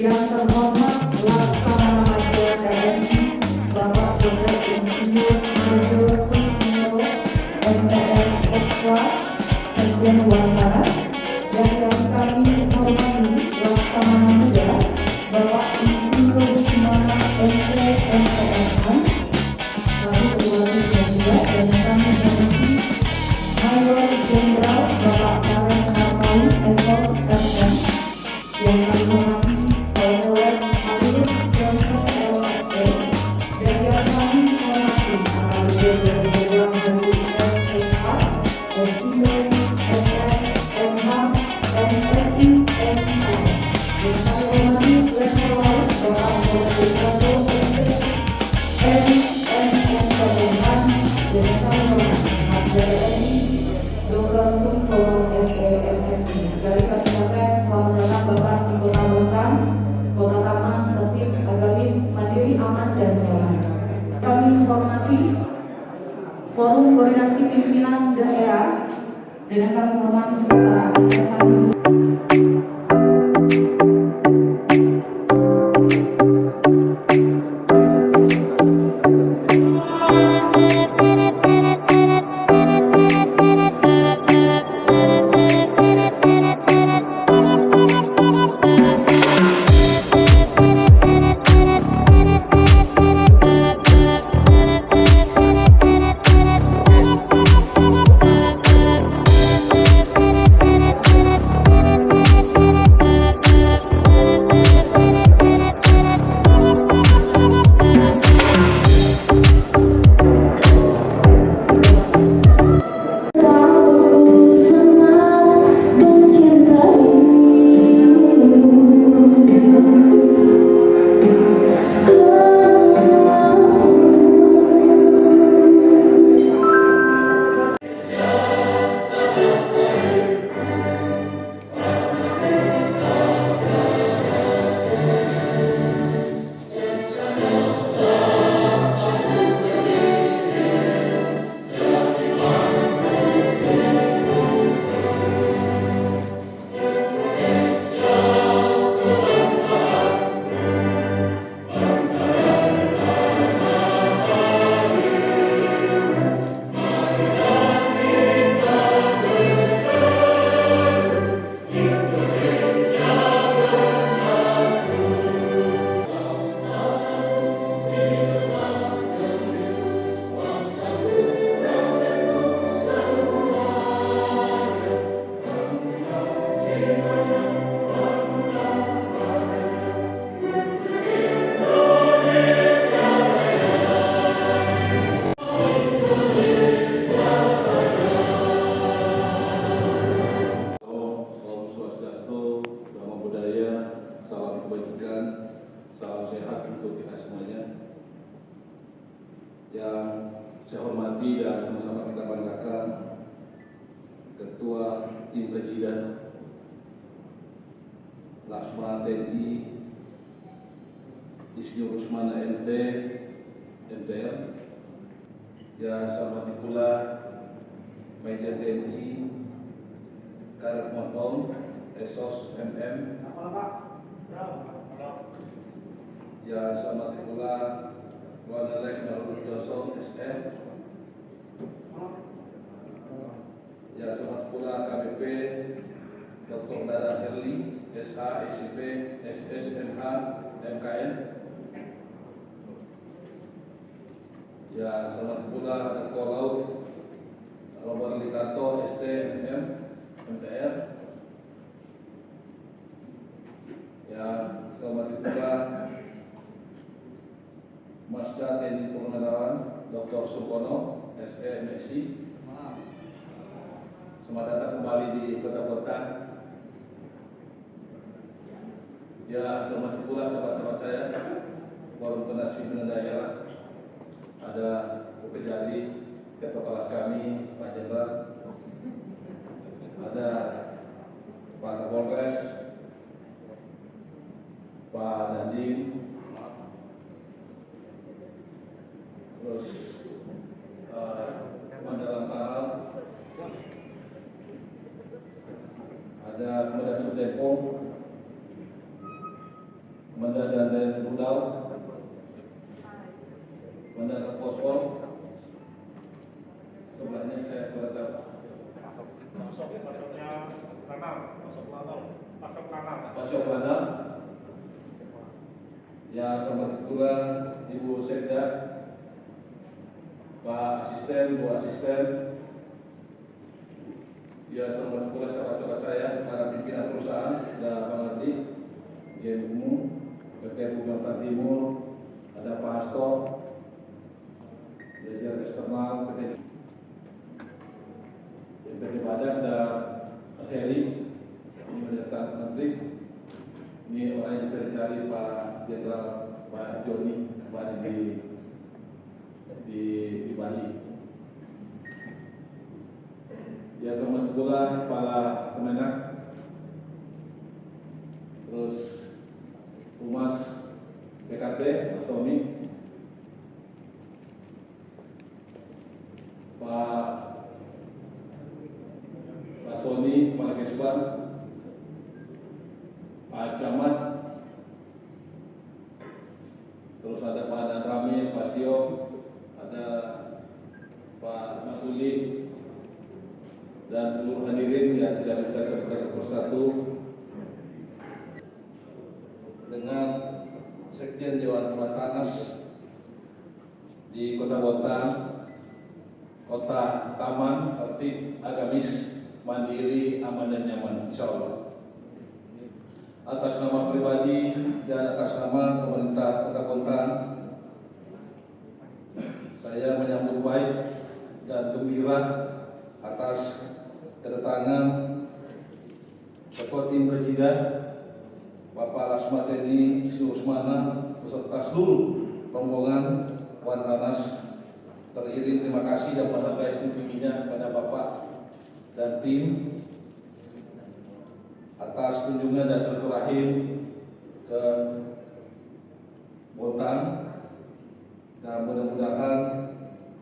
Yang terhormat Laksamana Madya TNI Bapak Dr. Insinyur Haji Susilo MPR Ekstra Sekjen Wawancara. Dan yang kami hormati Laksamana Muda Bapak Insinyur Susmana MP MPR lalu Ketua Juga, dan kami hormati Mayor Jenderal Bapak Karen Harmawi SOS MM, yang kami hormati Kolonel Alif Johnson LSE, dan yang kami hormati AKBP Jenderal Haji SSK, SIM, SS, MH, MSI, MI, dan kami hormati Letkol Bapak Muhammad MP, Dr. Sumko SEMSI. Dari kami ucapkan selamat datang Bapak di Kota Bontang, Kota Taman, tertib, agamis, mandiri, aman, dan nyaman. Kami menghormati Forum Koordinasi Pimpinan Daerah, dan yang kami hormati juga para asisten satu. Yang saya hormati dan sama-sama kita banggakan Ketua Tim Kajian Laksamana TNI Insinyur Susmana MP MPR, yang saya hormati pula Majen TNI Karen Harmawi SOS MM, yang saya hormati pula Kolonel Letkol Johnson SM, yang saya hormati pula KBP Dr. Dadan Herli SH, SIP, SS, MH, MKN, yang saya hormati pula Letkol Laut Robert Litanto ST, MM, MTR, yang saya hormati pula Masda TNI Purnawirawan Dr. Supono SE MSI. Selamat datang kembali di Kota Bontang. Ya, selamat pula sahabat-sahabat saya, Forum Koordinasi Pimpinan Daerah. Ada Bu Kejari, Ketua Kelas kami, Pak Jenderal. Ada Pak Kapolres, Pak Dandim, terus Mandalan Taral, ada Komandan Subdepol, Mendadan dan Rudal, Mendadan Pospol, sebelahnya saya berada Pasok Lanal. Ya, selamat pula Ibu Sekda, Pak Asisten, Bu Asisten. Ya, selamat pula sahabat-sahabat saya, para pimpinan perusahaan, ada Bang Ardi, Jen Umum, PT Bumiantar Timur, ada Pak Hasto, Manajer Eksternal PT Badan, ada Mas Heri, ini Manajer Menteri, ini orang yang cari-cari Pak Jenderal Pak Joni kemarin di Bali. Ya, selamat pula Kepala Kemenak, terus Humas PKT Mas Tommy, Pak Sony Kepala Kesban, Pak Camat, terus ada Pak Dan Ramil, Pak Sio, ada Pak Masuli, dan seluruh hadirin yang tidak bisa saya sebutkan persatu. Dengan Sekjen Dewan Pematanas di Kota Bontang, kota taman, tertib, agamis, mandiri, aman dan nyaman, insya Allah. Atas nama pribadi dan atas nama pemerintah Kota Bontang, saya menyambut baik dan gembira atas kedatangan Ketua Tim Berjidah Bapak Lasmateni Isnu Usmana beserta seluruh rombongan Wan Tanas. Teriring terima kasih dan berharga tingginya kepada Bapak dan tim atas kunjungan dan silaturahim ke Bontang, dan mudah-mudahan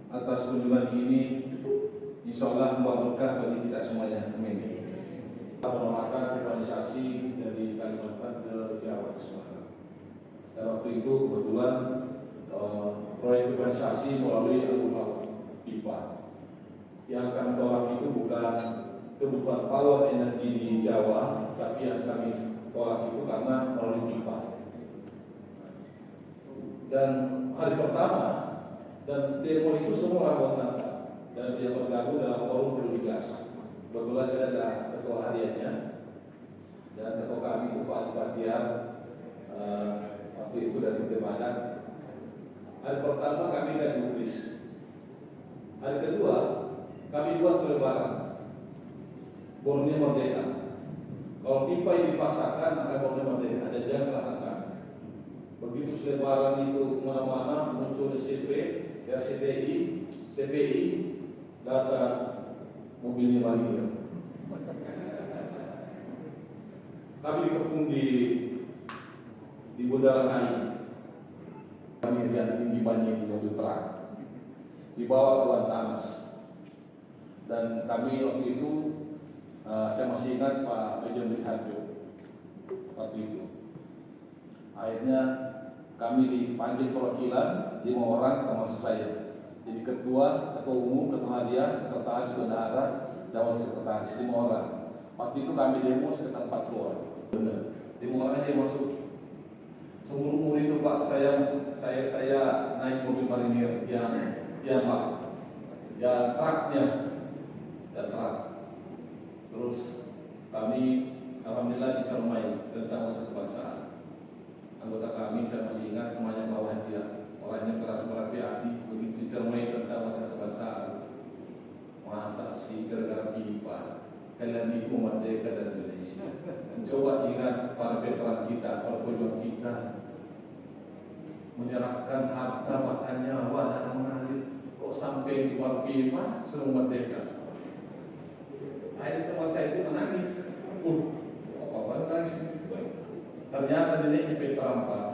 atas kunjungan ini insya Allah membawa berkah bagi kita semuanya. Amin. Penolakan urbanisasi dari Kalimantan ke Jawa ke Sumatera. Dan waktu itu kebetulan proyek urbanisasi melalui alur pipa. Yang kami tolak itu bukan kebutuhan power energi di Jawa, tapi yang kami tolak itu karena melalui pipa. Dan hari pertama dan demo itu semua orang dan dia bergabung dalam forum prioritas. Kebetulan saya ada ketua hariannya dan ketua kami itu Pak Batiar, waktu itu dari PT Badan. Hari pertama kami tidak diberi. Hari kedua kami buat selebaran Borneo Merdeka. Kalau pipa yang dipasangkan maka Borneo Merdeka, dan jangan selangkan. Begitu selebaran itu kemana-mana muncul SCP, RCTI, TPI, data mobilnya Marinir. Kami dikepung di Bundaran HI. Kami yang tinggi banyak di mobil truk dibawa ke Wan Tanas. Dan kami waktu itu saya masih ingat Pak Bejon Harjo waktu itu. Akhirnya kami dipanggil perwakilan 5 orang termasuk saya. Jadi ketua umum, ketua harian, sekretaris bendahara, dan wakil sekretaris 5 orang. Waktu itu kami demo sekitar 40 orang. Benar. 5 orang aja masuk. Seumur umur itu Pak saya naik mobil Marinir yang truknya dan truk. Terus kami alhamdulillah dicermai tentang masa kebangsaan. Anggota kami saya masih ingat namanya Pak Wahdia, orangnya keras berapi api, begitu dicermai tentang masa kebangsaan. Masa sih gara-gara pipa kalian itu merdeka dari Indonesia. Coba ingat para veteran kita, para pejuang kita menyerahkan harta bahkan nyawa dan mengalir, kok sampai di pipa sudah merdeka. Akhirnya teman saya itu menangis. Apa nangis? Ternyata dia veteran Pak.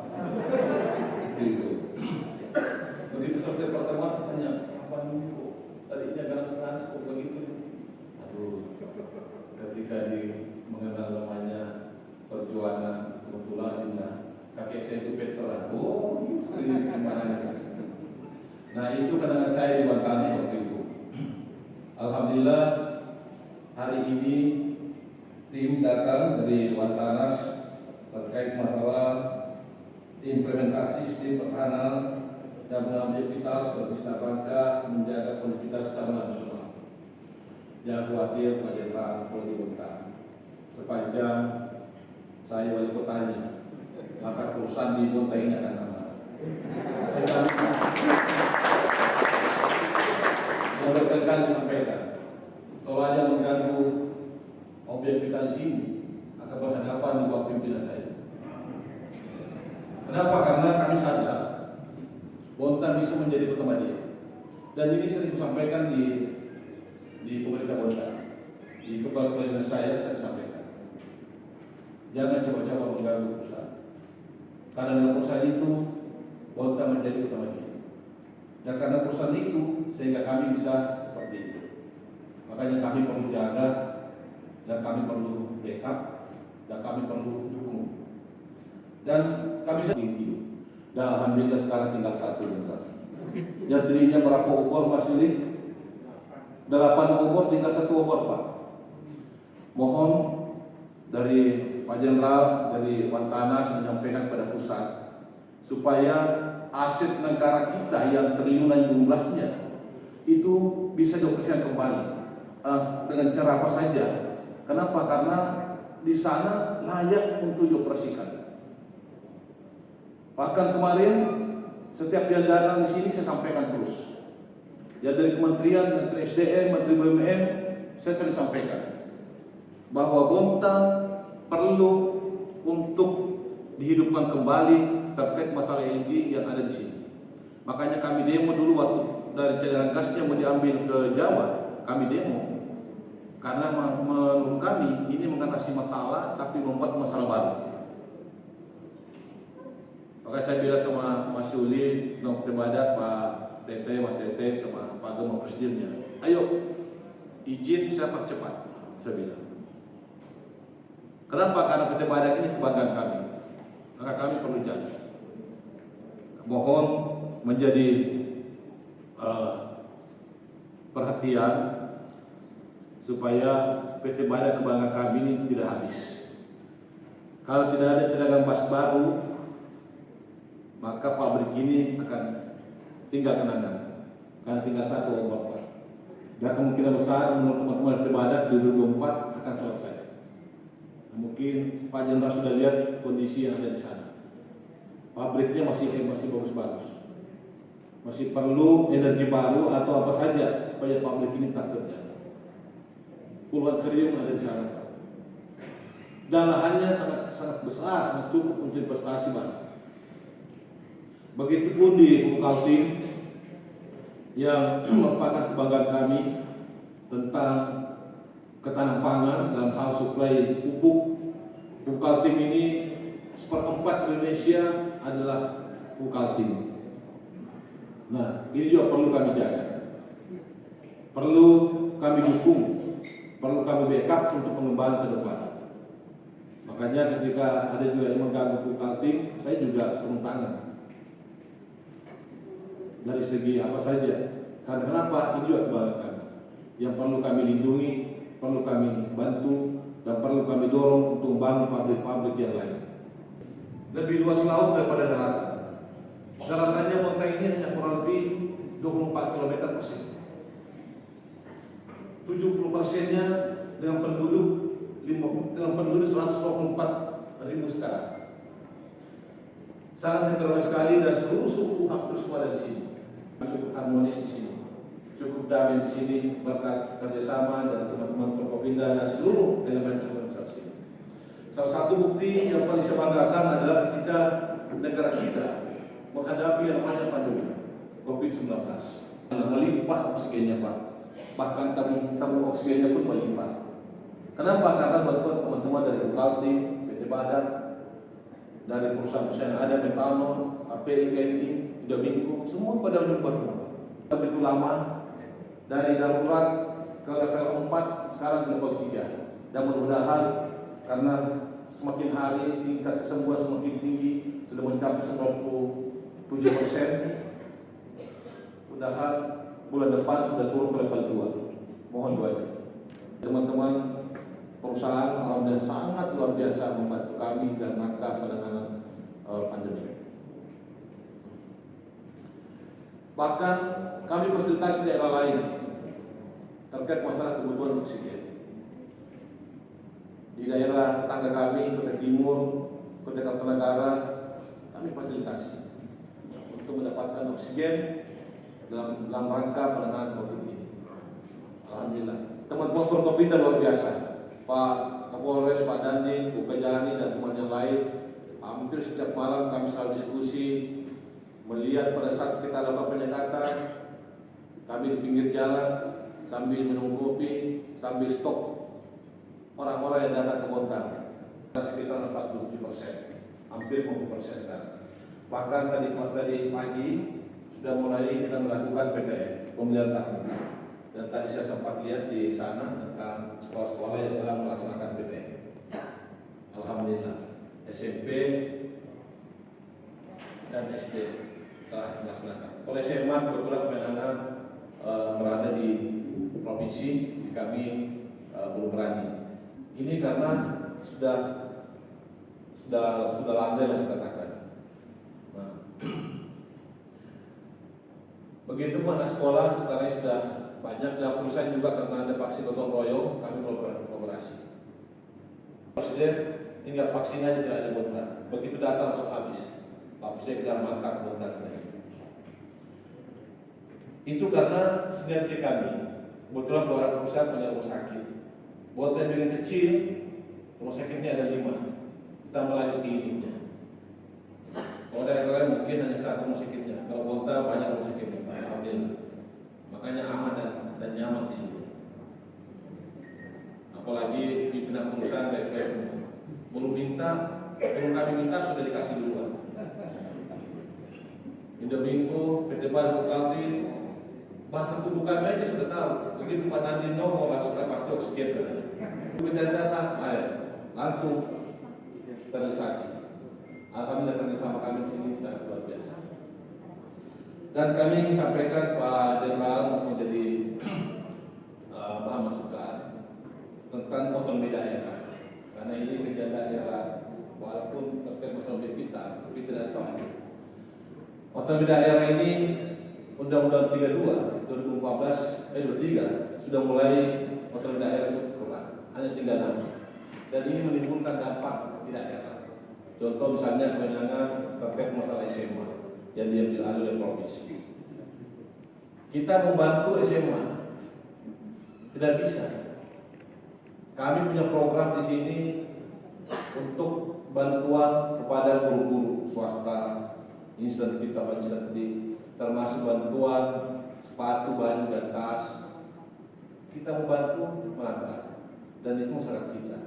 Itu. Begitu selesai pertemuan saya tanya, apa ini kok tadinya ganas-ganas kok begitu? Aduh, ketika mengenal namanya perjuangan, kebetulan juga kakek eksekutif veteran. Oh, istri gimana? Nah, itu kadang saya di Wantanas waktu itu. Alhamdulillah hari ini tim datang dari Wantanas terkait masalah implementasi sistem pertahanan dan mengambil vital sebagai rangka menjaga kondusivitas keamanan nasional. Jangan khawatir Pak Jenderal kalau dibentak. Sepanjang saya wali kotanya, maka perusahaan di Bonta ini akan aman. Saya yang berkali-kali sampaikan, kalau ada mengganggu objek vital di sini, akan berhadapan di bawah pimpinan saya. Kenapa? Karena kami sadar Bonta bisa menjadi kota Madya. Dan ini sering disampaikan di pemerintah Bonta. Di kepala pelayanan saya sampaikan. Jangan coba-coba mengganggu perusahaan. Karena dengan perusahaan itu Bonta menjadi kota Madya. Dan karena perusahaan itu sehingga kami bisa seperti itu. Makanya kami perlu jaga dan kami perlu backup dan kami perlu dukung. Dan kami hidup. Dan alhamdulillah sekarang tinggal satu yang tadinya berapa obor Mas Yuli? 8 obor tinggal 1 obor Pak. Mohon dari Pak Jenderal dari Wantanas menyampaikan pada pusat supaya aset negara kita yang triliunan jumlahnya itu bisa dioperasikan kembali dengan cara apa saja. Kenapa? Karena di sana layak untuk dioperasikan. Bahkan kemarin setiap dana di sini saya sampaikan terus. Ya dari Kementerian, Menteri SDM, Menteri BUMN, saya sering sampaikan bahwa Bonta perlu untuk dihidupkan kembali terkait masalah LNG yang ada di sini. Makanya kami demo dulu waktu dari cadangan gasnya mau diambil ke Jawa, kami demo karena menurut kami ini mengatasi masalah tapi membuat masalah baru. Maka saya bilang sama Mas Yuli, Dr. Badak, Pak Tete, Mas Tete, sama Pak Gema Presidennya, ayo izin saya percepat, saya bilang. Kenapa? Karena PT Badak ini kebanggaan kami. Maka kami perlu jaga. Mohon menjadi perhatian supaya PT Badak kebanggaan kami ini tidak habis. Kalau tidak ada cadangan gas baru, maka pabrik ini akan tinggal kenangan, karena tinggal 1 obor. Dan kemungkinan besar menurut teman-teman PT Badak di 2024 akan selesai. Mungkin Pak Jenderal sudah lihat kondisi yang ada di sana. Pabriknya masih bagus-bagus. Masih perlu energi baru atau apa saja supaya pabrik ini tak kerja. Puluhan triliun ada di sana. Dan lahannya sangat besar, sangat cukup untuk investasi baru. Begitupun di Kaltim yang merupakan kebanggaan kami tentang ketahanan pangan dalam hal suplai pupuk. Pupuk Kaltim ini 1/4 Indonesia adalah pupuk Kaltim. Nah, ini juga perlu kami jaga, perlu kami dukung, perlu kami backup untuk pengembangan ke depan. Makanya ketika ada juga yang mengganggu pupuk Kaltim, saya juga turun tangan. Dari segi apa saja, karena kenapa? Ini juga kebanggaan kami yang perlu kami lindungi, perlu kami bantu, dan perlu kami dorong untuk membangun pabrik-pabrik yang lain. Lebih luas laut daripada daratan. Daratannya Bonta ini hanya kurang lebih 24 km persegi. 70%-nya dengan penduduk 124.000 sekarang. Sangat heterogen sekali dan seluruh suku hampir semua ada di sini. Cukup harmonis di sini, cukup damai di sini berkat kerjasama dari teman-teman Forkopimda dan seluruh elemen organisasi. Salah satu bukti yang paling saya banggakan adalah ketika negara kita menghadapi yang namanya pandemi COVID-19. Melimpah oksigennya Pak, bahkan tabung oksigennya pun melimpah. Kenapa? Karena bantuan teman-teman dari Kaltim, PT Badak, dari perusahaan-perusahaan yang ada, Metanol, KPI, KMI, Udamingko, semua pada menyumbang. Begitu lama dari darurat ke level 4 sekarang level 3. Dan mudah-mudahan karena semakin hari tingkat kesembuhan semakin tinggi, sudah mencapai 97%. Mudah-mudahan bulan depan sudah turun ke level 2. Mohon doanya. Teman-teman perusahaan alhamdulillah sangat luar biasa membantu kami dalam rangka penanganan pandemi. Bahkan kami fasilitasi daerah lain terkait masalah kebutuhan oksigen. Di daerah tetangga kami, Kota Timur, Kota Kartanegara, kami fasilitasi untuk mendapatkan oksigen dalam rangka penanganan COVID ini. Alhamdulillah. Teman-teman Forkopimda luar biasa. Pak Kapolres, Pak Dandim, Bu Kejari, dan teman yang lain, hampir setiap malam kami selalu diskusi, melihat pada saat kita lakukan penyekatan, kami di pinggir jalan sambil minum kopi, sambil stok orang-orang yang datang ke Bontang. Sekitar 47%, hampir 50% sekarang. Bahkan tadi pagi sudah mulai kita melakukan PTM, pembelian tabung. Dan tadi saya sempat lihat di sana tentang sekolah-sekolah yang telah melaksanakan PTM. Alhamdulillah, SMP dan SD telah melaksanakan. Kalau SMA kebetulan kemenangan berada di provinsi, kami belum berani. Ini karena sudah landai lah saya katakan. Nah, begitu pun anak sekolah sekarang sudah banyak, dan perusahaan juga karena ada vaksin gotong royong, kami kolaborasi. Presiden tinggal vaksin aja tidak ada Bontang. Begitu datang langsung habis. Pak Presiden sudah mantap Bontang. Itu karena sinergi kami. Kebetulan beberapa perusahaan punya rumah sakit. Buat yang dengan kecil, rumah sakitnya ada 5. Kita melanjuti hidupnya. Kalau daerah lain mungkin hanya 1 rumah sakitnya. Kalau Bontang banyak rumah sakitnya. Alhamdulillah. Makanya aman dan nyaman di sini. Apalagi pimpinan perusahaan baik-baik semua. Belum kami minta sudah dikasih duluan. Indominggo, PT Baru Kalti, bahasa tubuh kami aja sudah tahu. Begitu Pak Nandino mau masukkan pasti oksigen kan. Begitu datang, langsung terrealisasi. Alhamdulillah kerjasama kami di sini sangat luar biasa. Dan kami ingin sampaikan Pak Jenderal menjadi bahan masukan tentang otonomi daerah. Karena ini kerja daerah, walaupun terkait masalah kita, tapi tidak sama. Otonomi daerah ini Undang-Undang 32 2023 sudah mulai otonomi daerah itu kurang, hanya 3 nama. Dan ini menimbulkan dampak di daerah. Contoh misalnya kewenangan terkait masalah SMA yang diambil alih oleh provinsi. Kita membantu SMA tidak bisa. Kami punya program di sini untuk bantuan kepada guru-guru swasta, insentif, termasuk bantuan sepatu, baju, dan tas. Kita membantu merata, dan itu masyarakat kita.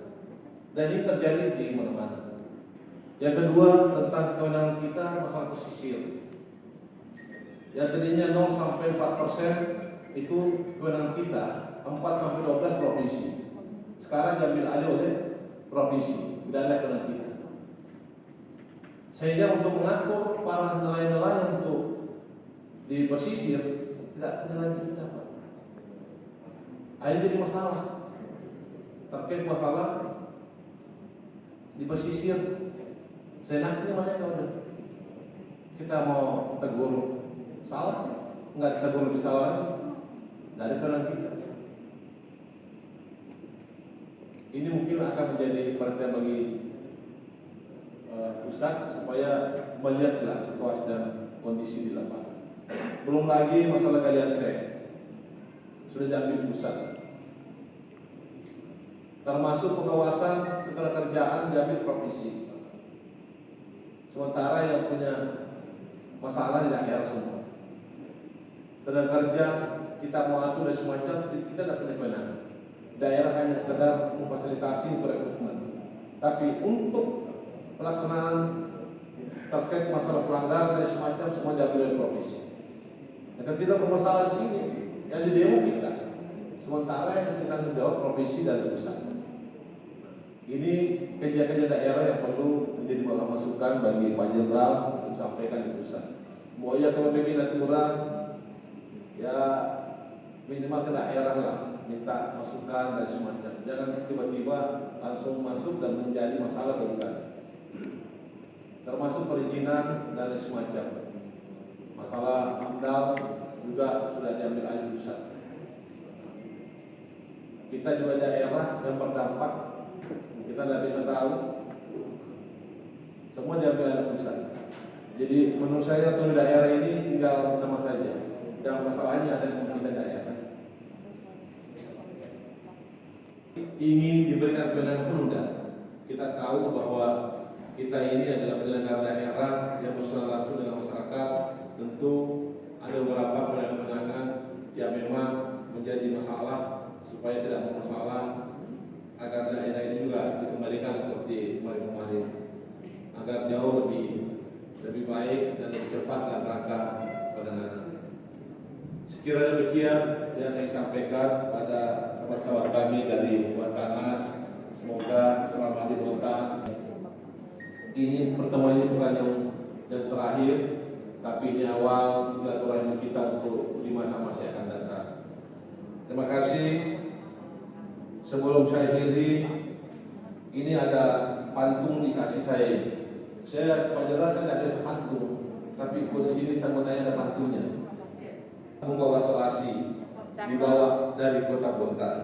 Dan ini terjadi di mana-mana. Yang kedua tentang kewenangan kita masalah pesisir. Yang tadinya 0 sampai 4% itu kewenangan kita, 4 sampai 12 provinsi. Sekarang diambil alih oleh provinsi, tidak ada kewenangan kita. Sehingga untuk mengatur para nelayan-nelayan untuk di pesisir tidak punya lagi kita, Pak. Ini jadi masalah terkait masalah di pesisir. Seenaknya banyak orang. Kita mau tegur salah, nggak tegur lebih salah dari kewenangan kita. Ini mungkin akan menjadi perhatian bagi pusat supaya melihatlah situasi dan kondisi di lapangan. Belum lagi masalah galian seng sudah diambil pusat, termasuk pengawasan ketenagakerjaan diambil provinsi. Sementara yang punya masalah di daerah semua. Tenaga kerja kita mau atur dan semacam, kita tidak punya kewenangan. Daerah hanya sekedar memfasilitasi perekrutmen. Tapi untuk pelaksanaan terkait masalah pelanggaran dan semacam semua diambil oleh provinsi. Dan kita bermasalah di sini, yang di demo kita. Sementara yang kita menjawab provinsi dan pusat. Ini kerja-kerja daerah yang perlu menjadi bahan masukan bagi Pak Jenderal untuk sampaikan di pusat. Mau ya kalau begini nanti kurang, ya minimal ke daerah lah, minta masukan dari semacam. Jangan tiba-tiba langsung masuk dan menjadi masalah bukan. Termasuk perizinan dan semacam. Masalah amdal juga sudah diambil alih pusat. Kita juga daerah yang berdampak, kita tidak bisa tahu. Semua diambil alih pusat. Jadi menurut saya untuk daerah ini tinggal nama saja. Yang masalahnya ada semua kita daerah. Ingin diberikan kewenangan penunda. Kita tahu bahwa kita ini adalah penyelenggara daerah yang bersama langsung dengan masyarakat. Tentu ada beberapa kewenangan yang memang menjadi masalah supaya tidak bermasalah agar daerah ini juga dikembalikan seperti kemarin-kemarin agar jauh lebih baik dan lebih cepat dalam rangka penanganan. Sekiranya demikian yang saya sampaikan pada sahabat-sahabat kami dari Watarnas, semoga selama di kota ini pertemuan ini bukan yang terakhir, tapi ini awal silaturahmi kita untuk di masa-masa yang akan datang. Terima kasih. Sebelum saya akhiri, ini ada pantun dikasih saya ini. Saya Pak Jenderal saya tidak biasa pantun, tapi di sini saya mau tanya ada pantunnya. Membawa solasi dibawa dari Kota Bontang.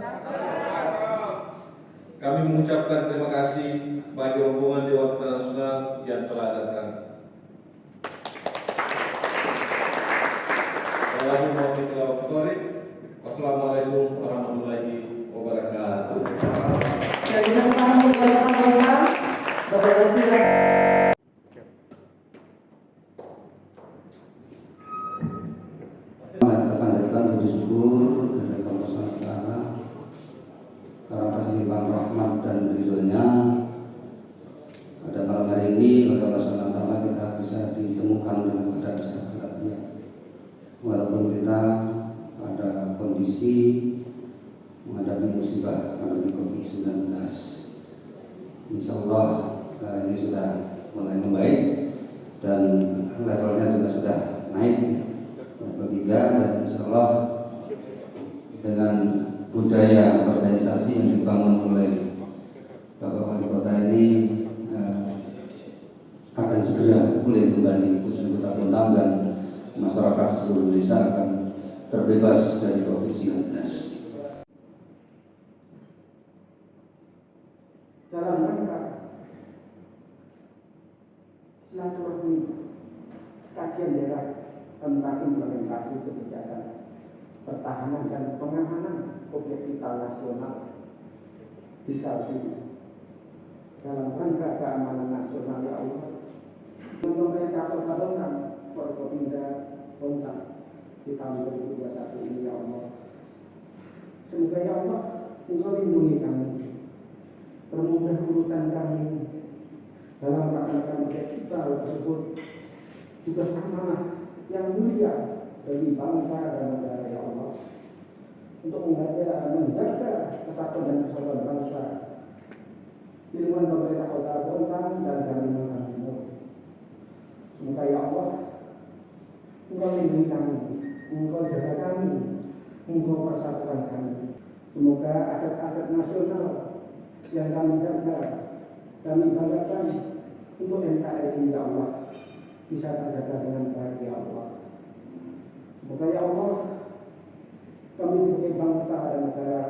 Kami mengucapkan terima kasih bagi rombongan Dewan Kota Nasional yang telah datang. Wassalamualaikum warahmatullahi wabarakatuh. Kita panjatkan puji syukur kepada Allah SWT karena kasih limpahan rahmat dan ridhonya. Pada malam hari ini pada Allah SWT kita bisa ditemukan dalam keadaan sehat ya. Walaupun kita pada kondisi menghadapi musibah pandemi COVID-19, insya Allah ini sudah mulai membaik dan levelnya juga sudah naik level 3, dan insya Allah dengan budaya organisasi yang dibangun oleh Bapak Wali Kota ini akan segera pulih kembali khususnya Kota Bontang, dan masyarakat seluruh desa akan terbebas dari COVID-19. Dalam rangka silaturahmi kajian daerah tentang implementasi kebijakan pertahanan dan pengamanan objek vital nasional di Kalti dalam rangka keamanan nasional ya Allah. Pemerintah Kota Bontang, Forkopimda Bontang di tahun 2021 ini ya Allah. Semoga ya Allah Engkau lindungi kami, permudah urusan kami dalam melaksanakan objek vital tersebut, juga amanah yang mulia bagi bangsa dan negara ya Allah, untuk menjaga kesatuan dan persatuan bangsa di lingkungan pemerintah Kota Bontang dan Kalimantan Timur. Semoga ya Allah Engkau lindungi kami, Engkau jaga kami, Engkau persatukan kami. Semoga aset-aset nasional yang kami jaga, kami banggakan untuk NKRI ya Allah bisa terjaga dengan baik ya Allah. Semoga ya Allah kami sebagai bangsa dan negara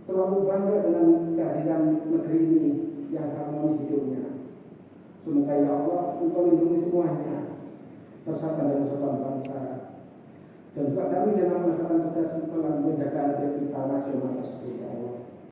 selalu bangga dengan kehadiran negeri ini yang harmonis hidupnya. Semoga ya Allah Engkau lindungi semuanya, persatuan dan persatuan bangsa, dan juga kami dalam melaksanakan tugas menjaga objek vital nasional tersebut ya Allah.